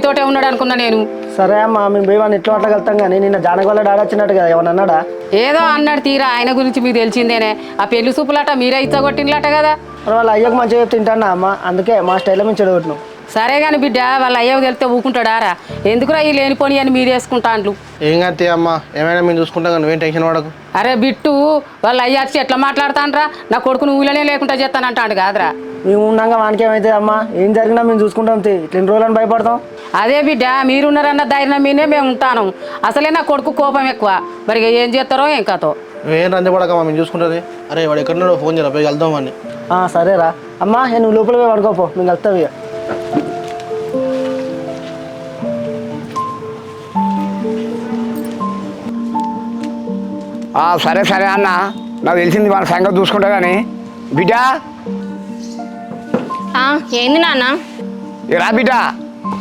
నీతోటే ఉన్నాడు అనుకున్నా నేను. సరే అమ్మా మేము పోయి వాడిని ఇట్లా మాట్లాడగలుగుతాం కానీ నిన్న జానకి వల్ల డాడీ వచ్చినట్టు కదా ఏమన్నా అన్నాడా? ఏదో అన్నాడు తీరా, ఆయన గురించి మీకు తెలిసిందేనే. ఆ పెళ్లి సూపులాట మీరే ఇచ్చగొట్టినలాట కదా. మరి వాళ్ళ అయ్యకు మంచిగా తింటానా అమ్మ, అందుకే మా స్టైల్లో మేము చెడగొట్టినాం. సరే కానీ బిడ్డ, వాళ్ళ అయ్యకు తెలిస్తే ఊకుంటాడారా? ఎందుకురా ఈ లేనిపోని అని మీరు వేసుకుంటాండ్లు. ఏం కాదు అమ్మా, ఏమైనా మేము చూసుకుంటాం కానీ నువ్వేం టెన్షన్ పడకు. అరే బిట్టు, వాళ్ళ అయ్య వచ్చి ఎట్లా మాట్లాడతానరా? నా కొడుకును ఊళ్ళనే లేకుండా చేస్తానంటాడు కాదురా. మేము ఉన్నాగా వానికి ఏమైతే అమ్మా, ఏం జరిగినా మేము చూసుకుంటాం. ఇట్లా ఎన్ని రోజులని భయపడతాం? అదే బిడ్డ, మీరున్నారన్న ధైర్యం మీనే మేము ఉంటాను. అసలే నా కొడుకు కోపం ఎక్కువ. మరి ఏం చేస్తారో ఏం కాతో. నువ్వేం రంజపడకమ్మా, మేము చూసుకుంటుంది. అరే వాడు ఎక్కడున్నాడో ఫోన్ చేయరా, పోయి వెళ్దాం అని. సరేరా అమ్మా, నువ్వు లోపల పోయి పడుకోపో, మేము వెళ్తావు ఇక. సరే సరే అన్న, నాకు తెలిసింది వాళ్ళ సంగతి చూసుకుంటా కానీ. బిడ్డ ఏంది నాన్న? రా బిడ్డ.